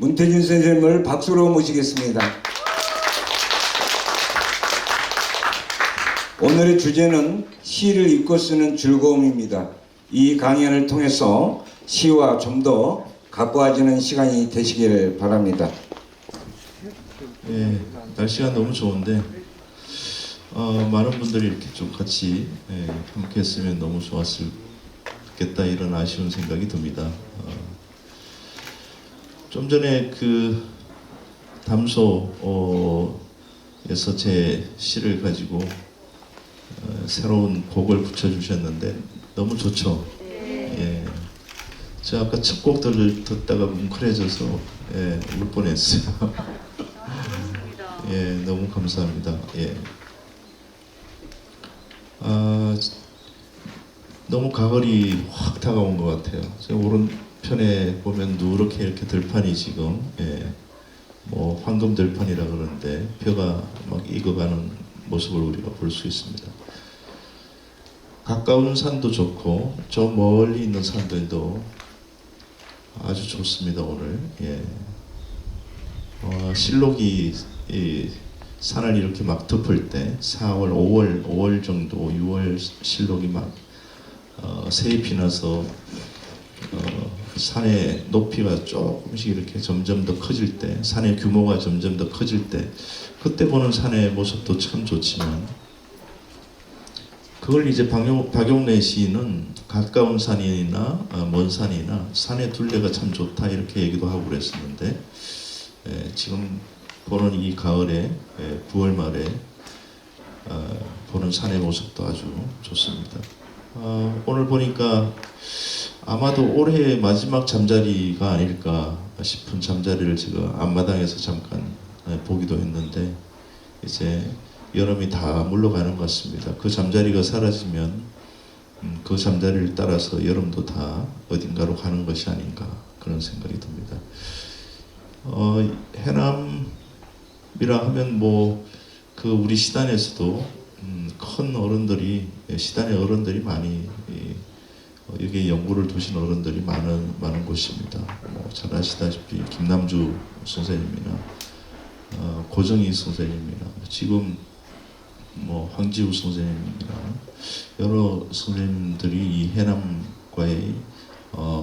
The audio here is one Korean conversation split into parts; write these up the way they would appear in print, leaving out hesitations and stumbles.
문태진 선생님을 박수로 모시겠습니다. 오늘의 주제는 시를 읽고 쓰는 즐거움입니다. 이 강연을 통해서 시와 좀 더 가까워지는 시간이 되시길 바랍니다. 예, 날씨가 너무 좋은데 많은 분들이 이렇게 좀 같이 함께 했으면 너무 좋았겠다 이런 아쉬운 생각이 듭니다. 좀 전에 그 담소에서 제 시를 가지고 새로운 곡을 붙여주셨는데 너무 좋죠. 예, 저 아까 첫 곡 듣다가 뭉클해져서 울 뻔했어요. 예, 너무 감사합니다. 예. 너무 가을이 확 다가온 것 같아요. 제 오른편에 보면 누렇게 이렇게 들판이 지금 뭐 황금 들판이라 그러는데 벼가 막 익어가는 모습을 우리가 볼 수 있습니다. 가까운 산도 좋고 저 멀리 있는 산들도 아주 좋습니다. 오늘 실록이 산을 이렇게 막 덮을 때 4월, 5월 정도, 6월 실록이 막 새잎이 나서 산의 높이가 조금씩 이렇게 점점 더 커질 때, 산의 규모가 점점 더 커질 때, 그때 보는 산의 모습도 참 좋지만 그걸 이제 박용래 시인은 가까운 산이나 먼 산이나 산의 둘레가 참 좋다 이렇게 얘기도 하고 그랬었는데 지금 보는 이 가을에 9월 말에 보는 산의 모습도 아주 좋습니다. 오늘 보니까 아마도 올해의 마지막 잠자리가 아닐까 싶은 잠자리를 제가 앞마당에서 잠깐 보기도 했는데 이제 여름이 다 물러가는 것 같습니다. 그 잠자리가 사라지면 그 잠자리를 따라서 여름도 다 어딘가로 가는 것이 아닌가 그런 생각이 듭니다. 해남이라 하면 뭐 그 우리 시단에서도 큰 어른들이 시단의 어른들이 많이 여기에 연구를 두신 어른들이 많은 곳입니다. 뭐 잘 아시다시피 김남주 선생님이나 고정희 선생님이나 지금 뭐 황지우 선생님이나 여러 선생님들이 이 해남과의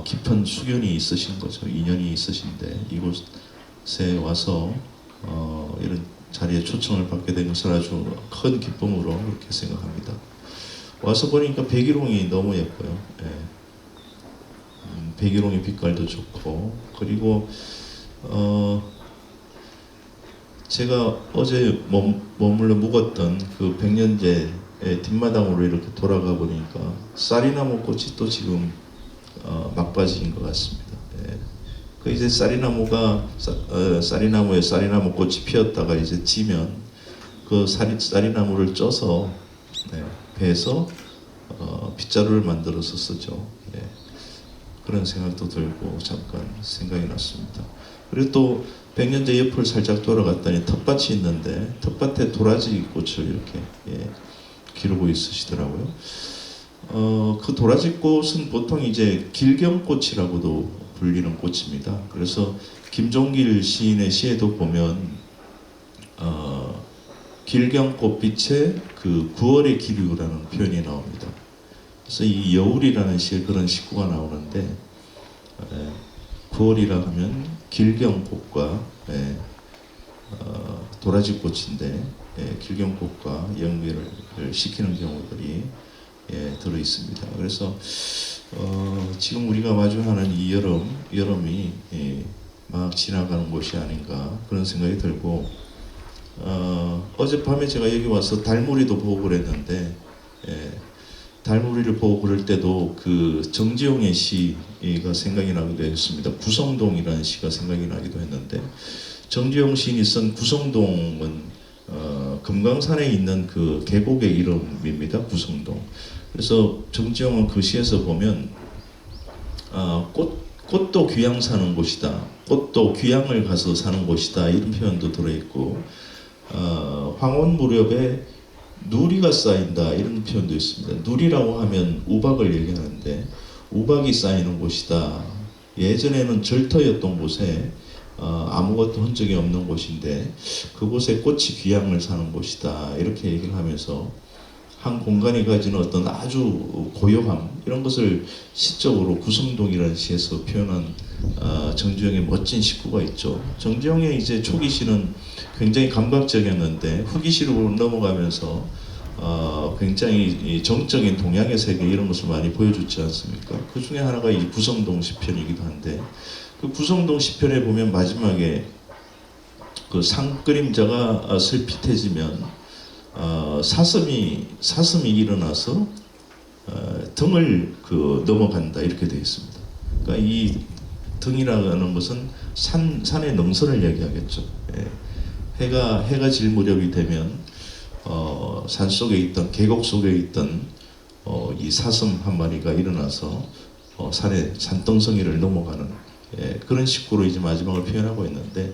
깊은 수견이 있으신 거죠. 인연이 있으신데 이곳에 와서 이런 자리에 초청을 받게 된 것을 아주 큰 기쁨으로 그렇게 생각합니다. 와서 보니까 백일홍이 너무 예뻐요. 백일홍의 빛깔도 좋고 그리고 제가 어제 머물러 묵었던 그 백년제 뒷마당으로 이렇게 돌아가 보니까 쌀이나무 꽃이 또 지금 막바지인 것 같습니다. 그 이제 쌀이나무에 쌀이나무 꽃이 피었다가 이제 지면 그 쌀이나무를 쪄서 베서 빗자루를 만들어서 쓰죠. 그런 생각도 들고 잠깐 생각이 났습니다. 그리고 또 백년제 옆을 살짝 돌아갔더니 텃밭이 있는데 텃밭에 도라지 꽃을 이렇게 기르고 있으시더라고요. 그 도라지 꽃은 보통 이제 길경꽃이라고도 불리는 꽃입니다. 그래서 김종길 시인의 시에도 보면 길경꽃빛에 그 9월의 기류라는 표현이 나옵니다. 그래서 이 여울이라는 시에 그런 식구가 나오는데 9월이라 하면 길경꽃과 도라지꽃인데 길경꽃과 연결을 시키는 경우들이 들어 있습니다. 그래서 지금 우리가 마주하는 이 여름이 막 지나가는 것이 아닌가 그런 생각이 들고 어젯밤에 제가 여기 와서 달무리도 보고 그랬는데 달무리를 보고 그럴 때도 그 정지용의 시가 생각이 나기도 했습니다. 구성동이라는 시가 생각이 나기도 했는데 정지용 시인이 쓴 구성동은 금강산에 있는 그 계곡의 이름입니다. 구성동. 그래서 정지용은 그 시에서 보면 꽃도 귀양 사는 곳이다. 꽃도 귀양을 가서 사는 곳이다. 이런 표현도 들어있고 황혼 무렵에 누리가 쌓인다 이런 표현도 있습니다. 누리라고 하면 우박을 얘기하는데 우박이 쌓이는 곳이다. 예전에는 절터였던 곳에 아무것도 흔적이 없는 곳인데 그곳에 꽃이 귀향을 사는 곳이다 이렇게 얘기를 하면서 한 공간이 가지는 어떤 아주 고요함 이런 것을 시적으로 구성동이라는 시에서 표현한 정주영의 멋진 식구가 있죠. 정주영의 이제 초기 시는 굉장히 감각적이었는데 후기 시로 넘어가면서 굉장히 이 정적인 동양의 세계 이런 것을 많이 보여주지 않습니까? 그 중에 하나가 이 구성동 시편이기도 한데 그 구성동 시편에 보면 마지막에 그 상그림자가 슬핏해지면 사슴이 일어나서 등을 넘어간다 이렇게 되어 있습니다. 그러니까 이 등이라는 것은 산의 능선을 얘기하겠죠. 예. 해가 질 무렵이 되면 산 속에 있던 계곡 속에 있던 이 사슴 한 마리가 일어나서 산등성이를 넘어가는 그런 식으로 이제 마지막을 표현하고 있는데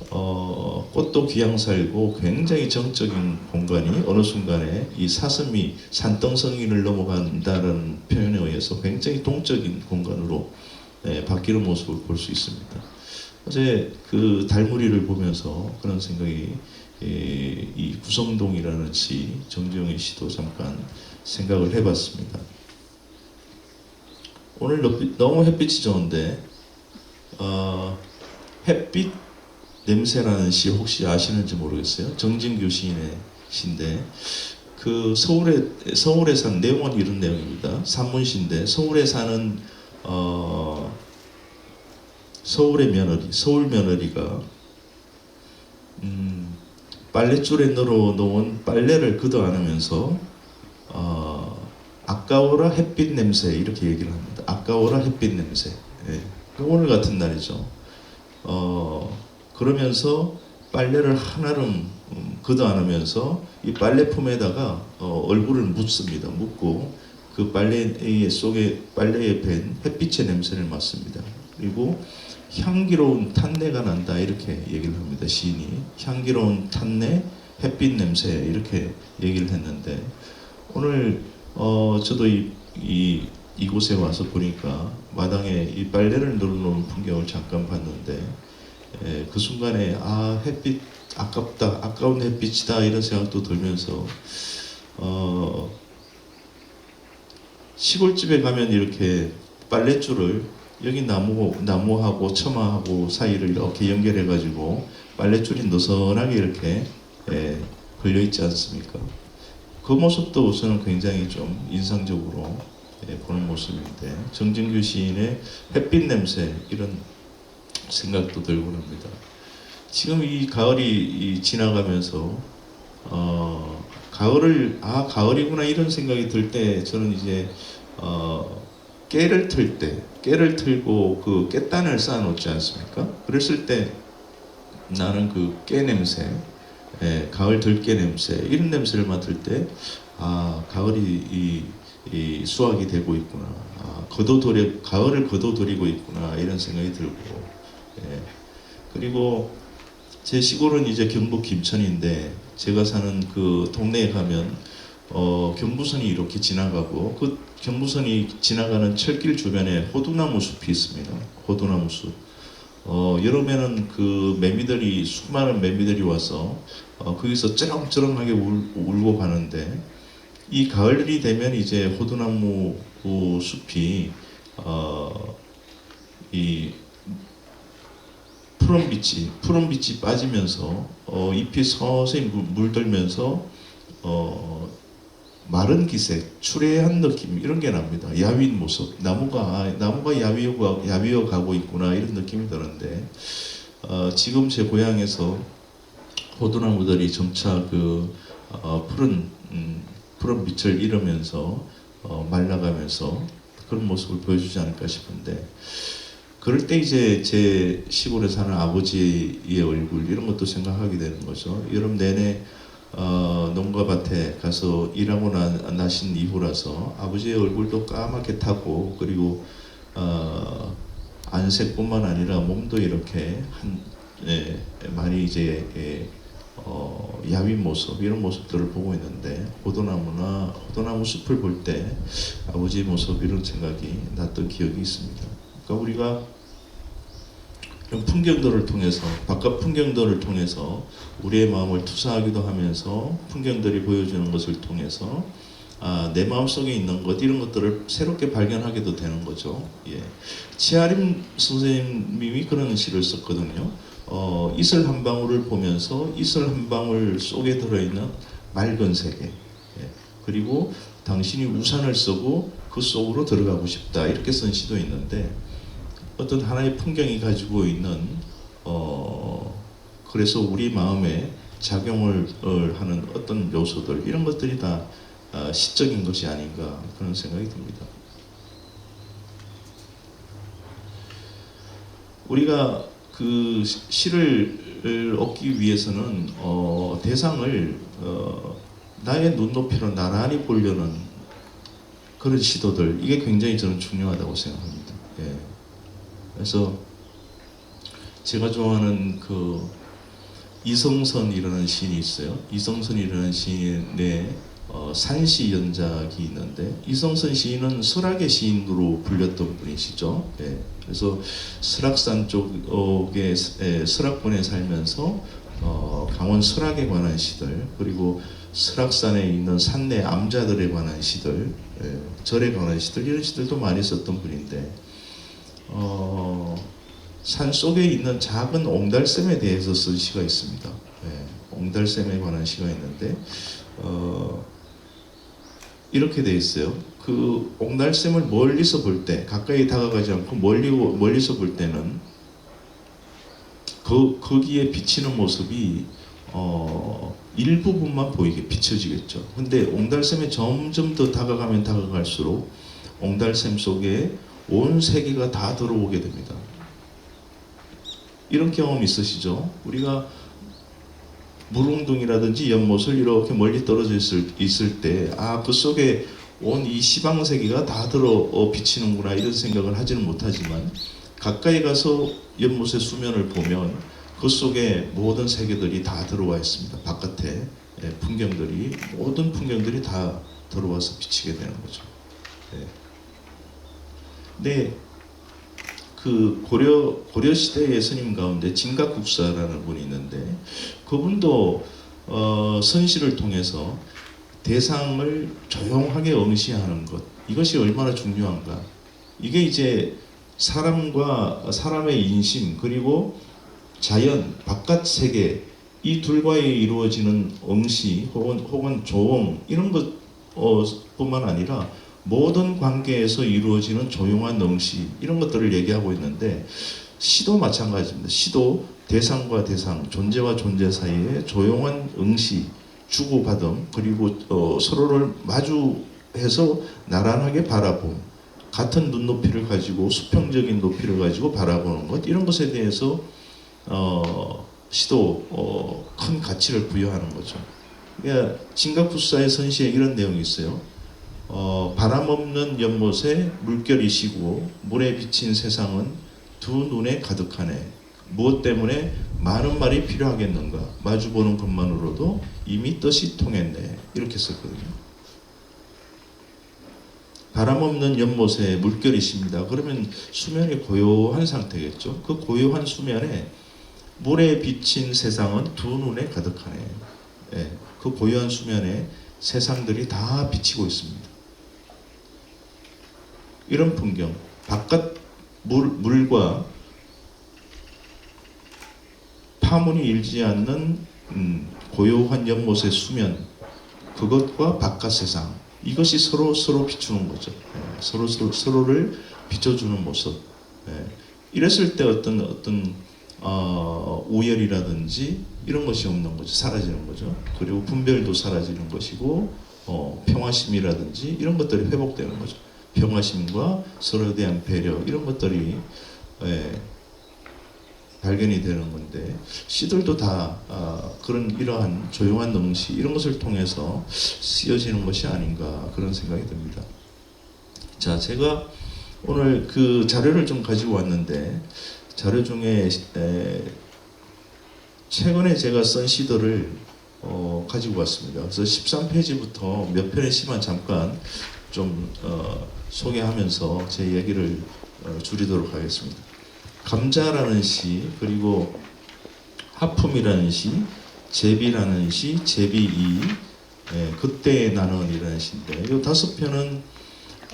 꽃도 귀양 살고 굉장히 정적인 공간이 어느 순간에 이 사슴이 산등성이를 넘어간다는 표현에 의해서 굉장히 동적인 공간으로 바뀌는 모습을 볼 수 있습니다. 어제 그 달무리를 보면서 그런 생각이 이 구성동이라는 시 정주영의 시도 잠깐 생각을 해봤습니다. 오늘 너무 햇빛이 좋은데 햇빛 냄새라는 시 혹시 아시는지 모르겠어요. 정진규 시인의 시인데 그 서울에 산 내용은 이런 내용입니다. 산문시인데 서울에 사는 서울 며느리가 빨랫줄에 넣어놓은 빨래를 걷어 안으면서 아까워라 햇빛 냄새 이렇게 얘기를 합니다. 아까워라 햇빛 냄새. 예. 오늘 같은 날이죠. 그러면서 빨래를 한아름 걷어 안으면서 이 빨래품에다가 얼굴을 묻습니다. 묻고 그 빨래의 밴 햇빛의 냄새를 맡습니다. 그리고 향기로운 탄내가 난다 이렇게 얘기를 합니다. 시인이 향기로운 탄내, 햇빛 냄새 이렇게 얘기를 했는데 오늘 저도 이곳에 와서 보니까 마당에 이 빨래를 널어놓은 풍경을 잠깐 봤는데 그 순간에 햇빛 아깝다, 아까운 햇빛이다 이런 생각도 들면서 시골집에 가면 이렇게 빨랫줄을 여기 나무하고 처마하고 사이를 이렇게 연결해 가지고 빨랫줄이 느슨하게 이렇게 걸려 있지 않습니까? 그 모습도 저는 굉장히 좀 인상적으로 보는 모습인데 정진규 시인의 햇빛 냄새 이런 생각도 들고 합니다. 지금 이 가을이 지나가면서 가을이구나 이런 생각이 들 때 저는 이제 깨를 틀고 그 깻단을 쌓아놓지 않습니까? 그랬을 때 나는 그 깨 냄새, 가을 들깨 냄새 이런 냄새를 맡을 때 가을이 이 수확이 되고 있구나, 가을을 거둬들이고 있구나 이런 생각이 들고, 그리고 제 시골은 이제 경북 김천인데 제가 사는 그 동네에 가면 경부선이 이렇게 지나가고 그 경부선이 지나가는 철길 주변에 호두나무 숲이 있습니다. 호두나무 숲. 여름에는 그 수많은 매미들이 와서 거기서 쩌렁쩌렁하게 울고 가는데 이 가을이 되면 이제 호두나무 숲이 이 푸른빛이 빠지면서 잎이 서서히 물들면서 마른 기색, 추레한 느낌 이런 게 납니다. 야윈 모습, 나무가 야위어 가고 있구나 이런 느낌이 드는데 지금 제 고향에서 호두나무들이 점차 그 푸른 빛을 잃으면서 말라가면서 그런 모습을 보여주지 않을까 싶은데 그럴 때 이제 제 시골에 사는 아버지의 얼굴 이런 것도 생각하게 되는 거죠. 여름 내내 농가밭에 가서 일하고 나신 이후라서 아버지의 얼굴도 까맣게 타고 그리고 안색뿐만 아니라 몸도 이렇게 많이 이제 야윈 모습 이런 모습들을 보고 있는데 호두나무 숲을 볼 때 아버지의 모습 이런 생각이 났던 기억이 있습니다. 그러니까 우리가 이런 풍경들을 통해서, 바깥 풍경들을 통해서 우리의 마음을 투사하기도 하면서 풍경들이 보여주는 것을 통해서 내 마음속에 있는 것, 이런 것들을 새롭게 발견하게도 되는 거죠. 예. 치아림 선생님이 그런 시를 썼거든요. 이슬 한 방울을 보면서 이슬 한 방울 속에 들어있는 맑은 세계, 예. 그리고 당신이 우산을 쓰고 그 속으로 들어가고 싶다, 이렇게 쓴 시도 있는데, 어떤 하나의 풍경이 가지고 있는 그래서 우리 마음에 작용을 하는 어떤 요소들, 이런 것들이 다 시적인 것이 아닌가, 그런 생각이 듭니다. 우리가 그 시를 얻기 위해서는 대상을 나의 눈높이로 나란히 보려는 그런 시도들, 이게 굉장히 저는 중요하다고 생각합니다. 예. 그래서 제가 좋아하는 그 이성선이라는 시인이 있어요. 이성선이라는 시인의 산시 연작이 있는데, 이성선 시인은 설악의 시인으로 불렸던 분이시죠. 예. 그래서 설악산 쪽에 설악군에 살면서 강원 설악에 관한 시들, 그리고 설악산에 있는 산내 암자들에 관한 시들, 예, 절에 관한 시들, 이런 시들도 많이 썼던 분인데, 산 속에 있는 작은 옹달샘에 대해서 쓴 시가 있습니다. 예, 옹달샘에 관한 시가 있는데 이렇게 돼 있어요. 그 옹달샘을 멀리서 볼 때, 가까이 다가가지 않고 멀리서 볼 때는 거기에 비치는 모습이 일부분만 보이게 비춰지겠죠. 근데 옹달샘에 점점 더 다가가면 다가갈수록 옹달샘 속에 온 세계가 다 들어오게 됩니다. 이런 경험 있으시죠? 우리가 물웅둥이라든지 연못을 이렇게 멀리 떨어져 있을 때, 그 속에 온 이 시방 세계가 다 들어 비치는구나, 이런 생각을 하지는 못하지만, 가까이 가서 연못의 수면을 보면 그 속에 모든 세계들이 다 들어와 있습니다. 바깥에 풍경들이, 모든 풍경들이 다 들어와서 비치게 되는 거죠. 네. 그 고려 시대의 스님 가운데 진각국사라는 분이 있는데, 그분도 선시를 통해서 대상을 조용하게 응시하는 것, 이것이 얼마나 중요한가. 이게 이제 사람과 사람의 인심, 그리고 자연, 바깥 세계, 이 둘과의 이루어지는 응시 혹은 조응, 이런 것 뿐만 아니라 모든 관계에서 이루어지는 조용한 응시, 이런 것들을 얘기하고 있는데, 시도 마찬가지입니다. 시도 대상과 대상, 존재와 존재 사이에 조용한 응시, 주고받음, 그리고 서로를 마주해서 나란하게 바라봄, 같은 눈높이를 가지고 수평적인 높이를 가지고 바라보는 것, 이런 것에 대해서 시도 큰 가치를 부여하는 거죠. 그러니까 진각국사의 선시에 이런 내용이 있어요. 바람 없는 연못에 물결이 시고 물에 비친 세상은 두 눈에 가득하네. 무엇 때문에 많은 말이 필요하겠는가. 마주보는 것만으로도 이미 뜻이 통했네. 이렇게 썼거든요. 바람 없는 연못에 물결이 십니다. 그러면 수면이 고요한 상태겠죠. 그 고요한 수면에 물에 비친 세상은 두 눈에 가득하네. 예, 그 고요한 수면에 세상들이 다 비치고 있습니다. 이런 풍경, 바깥 물과 파문이 일지 않는 고요한 연못의 수면, 그것과 바깥 세상, 이것이 서로 비추는 거죠. 서로를 비춰주는 모습. 이랬을 때 어떤 우열이라든지 이런 것이 없는 거죠. 사라지는 거죠. 그리고 분별도 사라지는 것이고, 평화심이라든지 이런 것들이 회복되는 거죠. 평화심과 서로에 대한 배려, 이런 것들이 발견이 되는 건데, 시들도 다 그런 이러한 조용한 응시, 이런 것을 통해서 쓰여지는 것이 아닌가, 그런 생각이 듭니다. 자, 제가 오늘 그 자료를 좀 가지고 왔는데, 자료 중에 최근에 제가 쓴 시들을 가지고 왔습니다. 그래서 13페이지부터 몇 편의 시만 잠깐 좀 소개하면서 제 얘기를 줄이도록 하겠습니다. 감자라는 시, 그리고 하품이라는 시, 제비라는 시, 제비이, 그때의 나는이라는 시인데, 이 5편은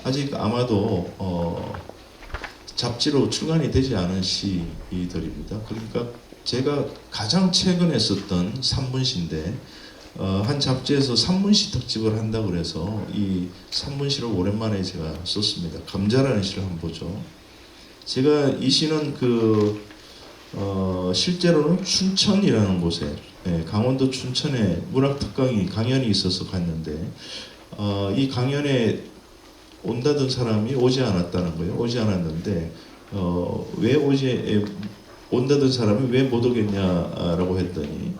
아직 아마도 잡지로 출간이 되지 않은 시들입니다. 그러니까 제가 가장 최근에 썼던 산문시인데, 한 잡지에서 산문시 특집을 한다고 그래서 이 산문시를 오랜만에 제가 썼습니다. 감자라는 시를 한번 보죠. 제가 이 시는 실제로는 춘천이라는 곳에, 강원도 춘천에 문학특강이 강연이 있어서 갔는데, 이 강연에 온다던 사람이 오지 않았다는 거예요. 오지 않았는데 왜 온다던 사람이 왜 못 오겠냐라고 했더니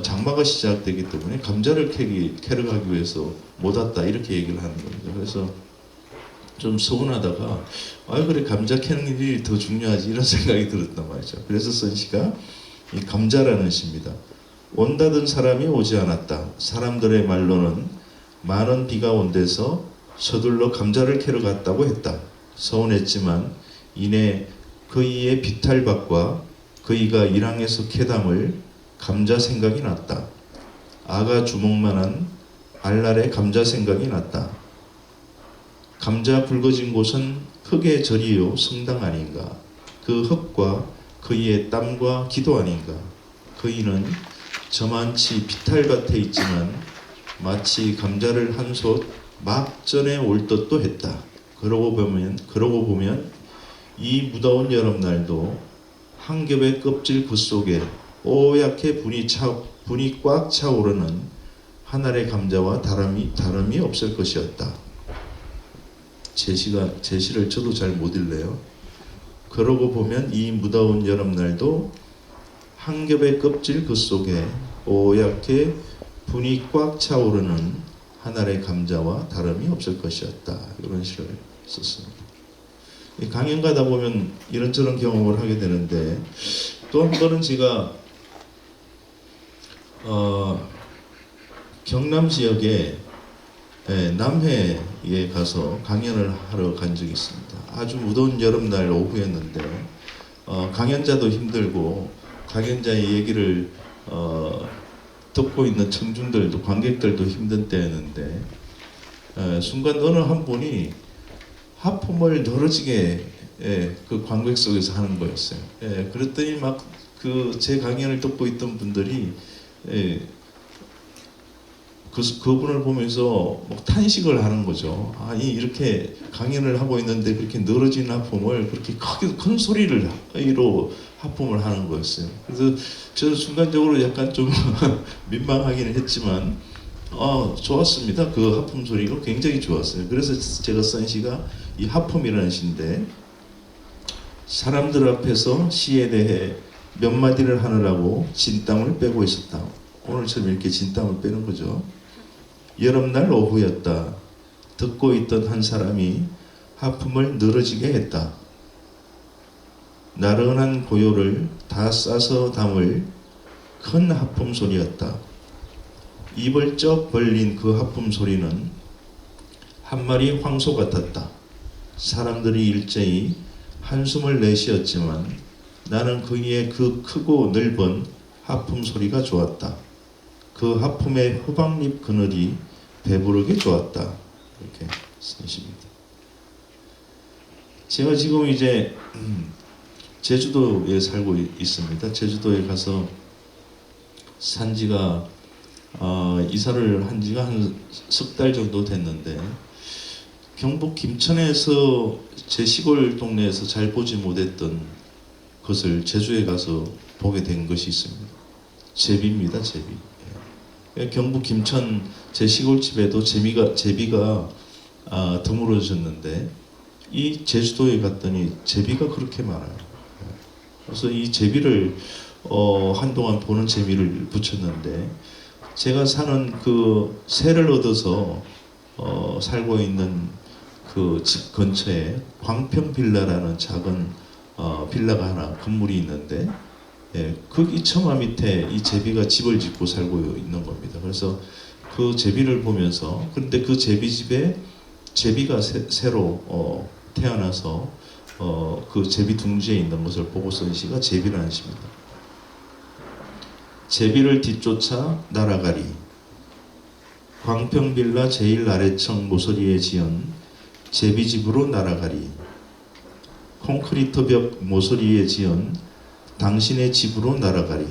장마가 시작되기 때문에 감자를 캐러 가기 위해서 못 왔다, 이렇게 얘기를 하는 겁니다. 그래서 좀 서운하다가 그래, 감자 캐는 일이 더 중요하지, 이런 생각이 들었단 말이죠. 그래서 쓴 시가 이 감자라는 시입니다. 온다던 사람이 오지 않았다. 사람들의 말로는 많은 비가 온 데서 서둘러 감자를 캐러 갔다고 했다. 서운했지만 이내 그이의 비탈밭과 그이가 일항에서 캐담을 감자 생각이 났다. 아가 주먹만한 알날의 감자 생각이 났다. 감자 붉어진 곳은 흙의 절이요 성당 아닌가. 그 흙과 그이의 땀과 기도 아닌가. 그이는 저만치 비탈밭에 있지만 마치 감자를 한솥 막 전에 올 듯도 했다. 그러고 보면 이 무더운 여름날도 한 겹의 껍질 그 속에 뽀얗게 분이 꽉 차오르는 하늘의 감자와 다름이 없을 것이었다. 제 시를 저도 잘 못 읽네요. 그러고 보면 이 무더운 여름날도 한 겹의 껍질 그 속에 뽀얗게 분이 꽉 차오르는 하늘의 감자와 다름이 없을 것이었다. 이런 시를 썼습니다. 강연 가다 보면 이런저런 경험을 하게 되는데, 또 한 번은 제가 경남 지역에 남해에 가서 강연을 하러 간 적이 있습니다. 아주 무더운 여름날 오후였는데 강연자도 힘들고 강연자의 얘기를 듣고 있는 청중들도, 관객들도 힘든 때였는데 순간 어느 한 분이 하품을 늘어지게 그 관객 속에서 하는 거였어요. 그랬더니 막 제 강연을 듣고 있던 분들이 그분을 보면서 막 탄식을 하는 거죠. 아니, 이렇게 강연을 하고 있는데 그렇게 늘어진 하품을 그렇게 큰 소리로 하품을 하는 거였어요. 그래서 저는 순간적으로 약간 좀 민망하기는 했지만 좋았습니다. 그 하품 소리가 굉장히 좋았어요. 그래서 제가 쓴 시가 이 하품이라는 시인데, 사람들 앞에서 시에 대해 몇 마디를 하느라고 진땀을 빼고 있었다. 오늘처럼 이렇게 진땀을 빼는 거죠. 여름날 오후였다. 듣고 있던 한 사람이 하품을 늘어지게 했다. 나른한 고요를 다 싸서 담을 큰 하품 소리였다. 입을 쩍 벌린 그 하품 소리는 한 마리 황소 같았다. 사람들이 일제히 한숨을 내쉬었지만 나는 그의 그 크고 넓은 하품 소리가 좋았다. 그 하품의 호박잎 그늘이 배부르게 좋았다. 이렇게 쓰십니다. 제가 지금 이제 제주도에 살고 있습니다. 제주도에 가서 산지가 이사를 한 지가 한 석 달 정도 됐는데, 경북 김천에서 제 시골 동네에서 잘 보지 못했던 것을 제주에 가서 보게 된 것이 있습니다. 제비입니다. 제비. 경북 김천 제 시골집에도 제비가 드물어졌는데, 이 제주도에 갔더니 제비가 그렇게 많아요. 그래서 이 제비를 한동안 보는 재미를 붙였는데, 제가 사는 그 새를 얻어서 살고 있는 그 집 근처에 광평 빌라라는 작은 빌라가 하나, 건물이 있는데, 거기 처마 밑에 이 제비가 집을 짓고 살고 있는 겁니다. 그래서 그 제비를 보면서, 그런데 그 제비집에 제비가 새로 태어나서 그 제비 둥지에 있는 것을 보고 쓴 시가 제비라는 시입니다. 제비를 뒤쫓아 날아가리. 광평빌라 제일 아래층 모서리에 지은 제비집으로 날아가리. 콘크리트 벽 모서리에 지은 당신의 집으로 날아가리.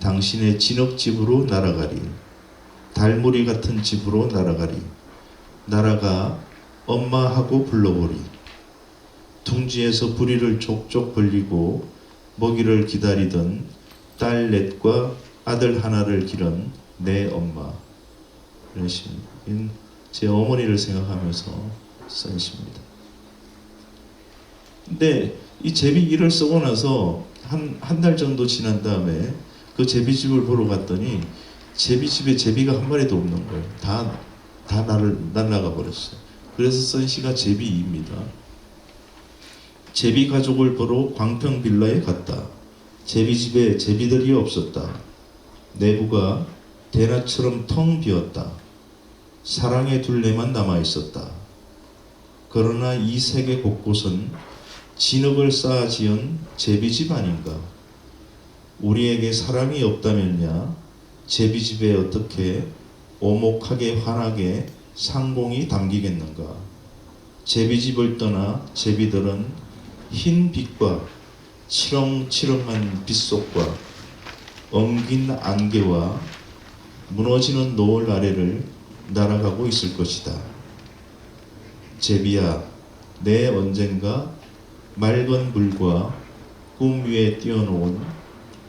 당신의 진흙집으로 날아가리. 달무리 같은 집으로 날아가리. 날아가 엄마하고 불러보리. 둥지에서 부리를 족족 벌리고 먹이를 기다리던 딸 넷과 아들 하나를 기른 내 엄마. 이런 시입니다. 제 어머니를 생각하면서 쓴 시입니다. 근데 이 제비기를 쓰고 나서 한 달 정도 지난 다음에 그 제비집을 보러 갔더니 제비집에 제비가 한 마리도 없는 거예요. 다 날아가 버렸어요. 그래서 쓴 시가 제비입니다. 제비 가족을 보러 광평 빌라에 갔다. 제비집에 제비들이 없었다. 내부가 대낮처럼 텅 비었다. 사랑의 둘레만 남아 있었다. 그러나 이 세계 곳곳은 진흙을 쌓아 지은 제비집 아닌가? 우리에게 사랑이 없다면야 제비집에 어떻게 오목하게 환하게 상공이 담기겠는가? 제비집을 떠나 제비들은 흰 빛과 치렁치렁한 빗속과 엉긴 안개와 무너지는 노을 아래를 날아가고 있을 것이다. 제비야, 내 언젠가 맑은 물과 꿈 위에 띄워놓은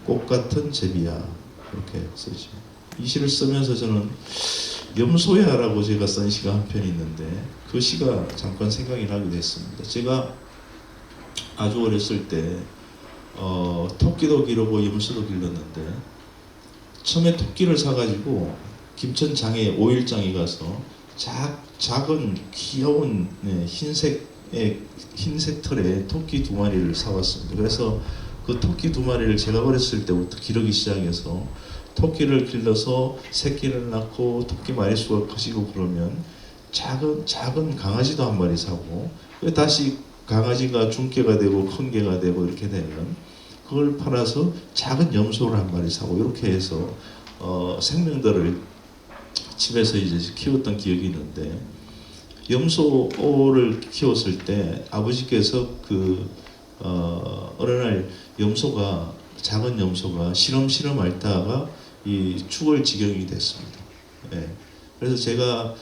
꽃 같은 제비야. 이렇게 쓰죠. 이 시를 쓰면서 저는 염소야라고 제가 쓴 시가 한 편 있는데 그 시가 잠깐 생각이 나기도 했습니다. 제가 아주 어렸을 때 토끼도 기르고 염소도 길렀는데 처음에 토끼를 사가지고 김천장에 5일장에 가서 작은 귀여운 흰색 털에 토끼 2마리를 사왔습니다. 그래서 그 토끼 2마리를 제가 어렸을 때부터 기르기 시작해서 토끼를 길러서 새끼를 낳고 토끼 마리수가 커지고 그러면 작은 강아지도 한 마리 사고 다시 강아지가 중개가 되고 큰 개가 되고 이렇게 되면 그걸 팔아서 작은 염소를 한 마리 사고 이렇게 해서 생명들을 집에서 이제 키웠던 기억이 있는데 염소를 키웠을 때 아버지께서 어느 날 작은 염소가 시름시름 앓다가 이 죽을 지경이 됐습니다. 예. 그래서 제가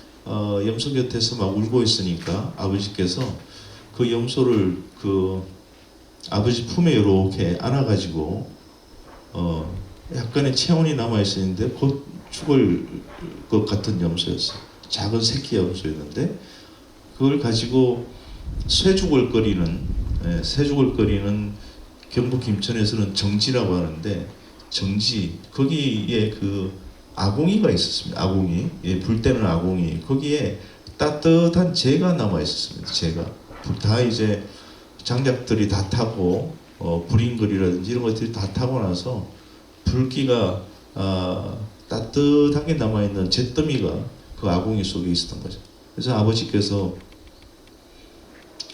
염소 곁에서 막 울고 있으니까 아버지께서 그 염소를 아버지 품에 이렇게 안아가지고 약간의 체온이 남아 있었는데 곧 죽을 것 같은 염소였어요. 작은 새끼 염소였는데 그걸 가지고 쇠죽을 끓이는 경북 김천에서는 정지라고 하는데 정지 거기에 아궁이가 있었습니다. 아궁이 불 때는 아궁이 거기에 따뜻한 재가 남아 있었습니다. 재가 다 이제 장작들이 다 타고 불인글이라든지 이런 것들이 다 타고 나서 불기가 따뜻하게 남아있는 잿더미가 그 아궁이 속에 있었던 거죠. 그래서 아버지께서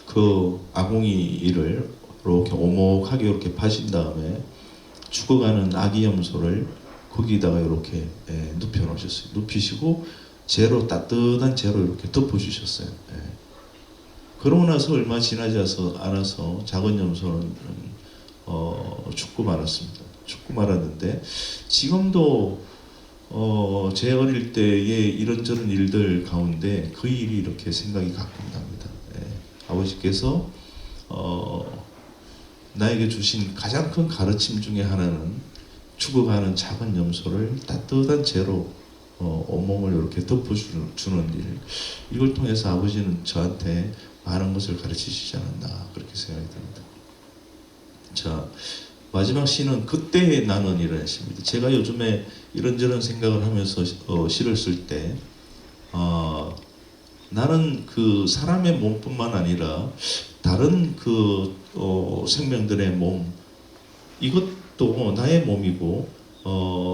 그 아궁이를 이렇게 오목하게 이렇게 파신 다음에 죽어가는 아기 염소를 거기다가 이렇게 눕혀 놓으셨어요. 눕히시고 따뜻한 재로 이렇게 덮어주셨어요. 그러고 나서 얼마 지나지 않아서 작은 염소는 죽고 말았습니다. 죽고 말았는데 지금도 제 어릴 때의 이런저런 일들 가운데 그 일이 이렇게 생각이 가끔 납니다. 아버지께서 나에게 주신 가장 큰 가르침 중에 하나는 죽어가는 작은 염소를 따뜻한 재로 온몸을 이렇게 덮어주는 일. 이걸 통해서 아버지는 저한테 많은 것을 가르치시지 않았나 그렇게 생각이 듭니다. 자, 마지막 시는 그때의 나는 이라는 시입니다. 제가 요즘에 이런저런 생각을 하면서 시를 쓸 때 나는 그 사람의 몸뿐만 아니라 다른 생명들의 몸 이것도 나의 몸이고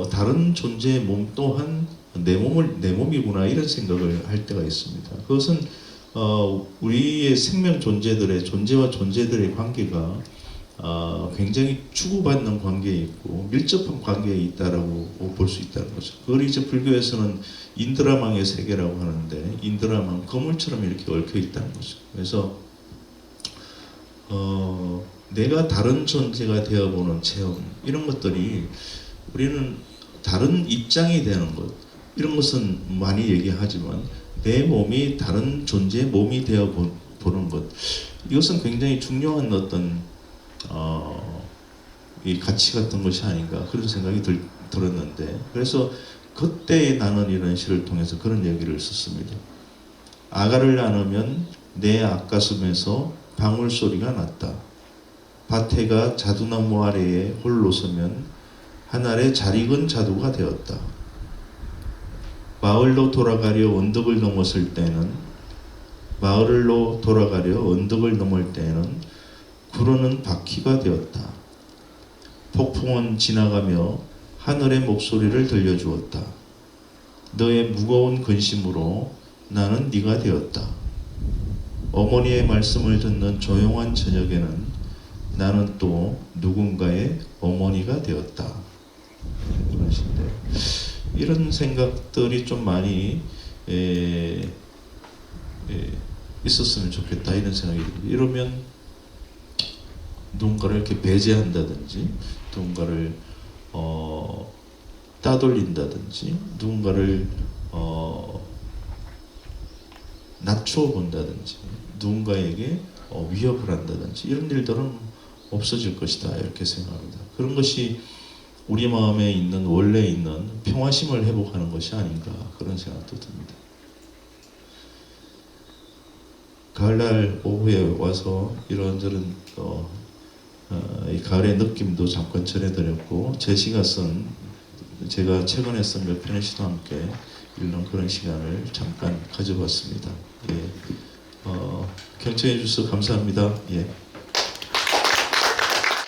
다른 존재의 몸 또한 내 몸이구나 이런 생각을 할 때가 있습니다. 그것은 우리의 생명 존재들의 존재와 존재들의 관계가 굉장히 주고받는 관계에 있고 밀접한 관계에 있다라고 볼 수 있다는 거죠. 그걸 이제 불교에서는 인드라망의 세계라고 하는데, 인드라망 거물처럼 이렇게 얽혀 있다는 거죠. 그래서 내가 다른 존재가 되어보는 체험, 이런 것들이 우리는 다른 입장이 되는 것, 이런 것은 많이 얘기하지만 내 몸이 다른 존재의 몸이 되어 보는 것, 이것은 굉장히 중요한 어떤 이 가치 같은 것이 아닌가, 그런 생각이 들었는데, 그래서 그때 나는 이런 시를 통해서 그런 얘기를 썼습니다. 아가를 나누면 내 앞가슴에서 방울소리가 났다. 밭해가 자두나무 아래에 홀로 서면 하늘에 잘 익은 자두가 되었다. 마을로 돌아가려 언덕을 넘었을 때는, 마을로 돌아가려 언덕을 넘을 때는 구르는 바퀴가 되었다. 폭풍은 지나가며 하늘의 목소리를 들려주었다. 너의 무거운 근심으로 나는 네가 되었다. 어머니의 말씀을 듣는 조용한 저녁에는 나는 또 누군가의 어머니가 되었다. 그러신데, 이런 생각들이 좀 많이 있었으면 좋겠다, 이런 생각이 듭니다. 이러면 누군가를 이렇게 배제한다든지, 누군가를 따돌린다든지, 누군가를 낮추어 본다든지, 누군가에게 위협을 한다든지, 이런 일들은 없어질 것이다, 이렇게 생각합니다. 그런 것이 우리 마음에 있는, 원래 있는 평화심을 회복하는 것이 아닌가, 그런 생각도 듭니다. 가을날 오후에 와서 이런저런 이 가을의 느낌도 잠깐 전해드렸고, 제가 최근에 쓴 몇 편의 시도 함께 읽는 그런 시간을 잠깐 가져봤습니다. 예. 경청해 주셔서 감사합니다. 예.